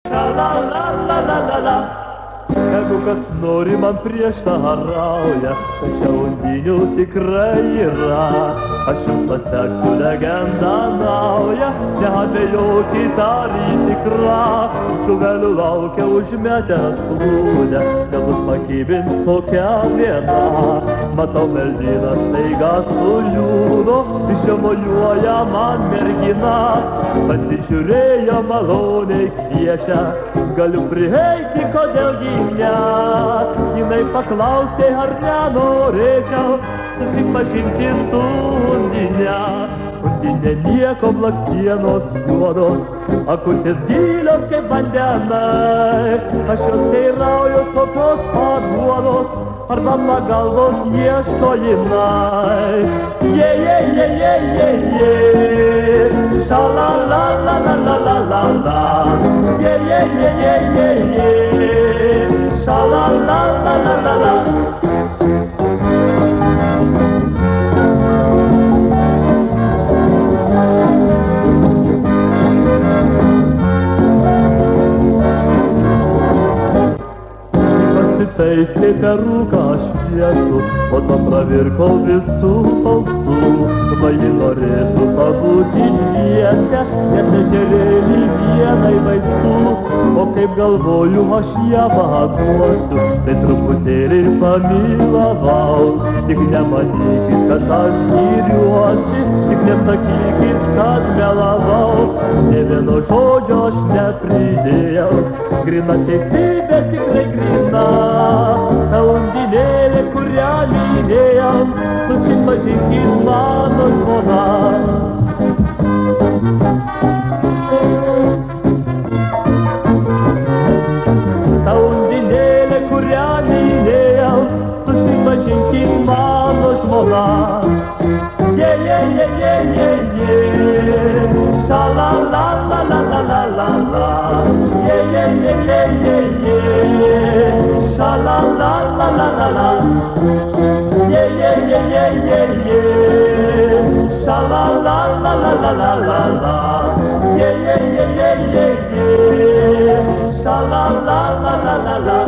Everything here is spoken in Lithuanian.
Ša-la-la-la-la-la-la. Jeigu kas nori man prieštarauja, tačiau undinių tikrai yra. Aš jums paseksiu legendą naują, neabejokite, ar ji tikra. Žuvelių laukia užmetęs plūdę, galbūt pakibins kokią vietą. Matau, meldynas staiga suliūdo, išemojuoja man mergina. Pasižiūrėjo maloniai kviečia, galiu prieiti, kodėlgi ne. Jinai paklausė, ar nenorėčiau susipažinti su undine. Undinė nieko, blakstienos juodos, akutės gilios kaip vandenai. Aš jos teirauju tokios paduodos, arba pagalbos ieško jinai. Je, ša-la-la-la-la-la-la-la-la. Je, ša-la-la-la-la-la-la. Pasitaisė peruką šviesų, po to pravirkau visų balsų. Va ji norėtų pabūti dviese, nes ežerėlį vienai vaistų. O kaip galvoju, aš ją paduosiu, tai truputėlį pamylavau. Tik nemanykit, kad aš gyriuosi, tik nesakykit, kad melavau. Nė vieno žodžio aš nepridėjau, grina teisybė, tikrai grina. Ta undinėlė, kurią mylėjau, susipažinkit mano žmona. Ta undinėlė, kurią mylėjau, susipažinkit mano žmona. Je, ša-la-la-la-la-la-la-la. Je, ša-la-la-la-la-la-la. Je, ša-la-la-la-la-la-la. Je, ša-la-la-la-la-la-la.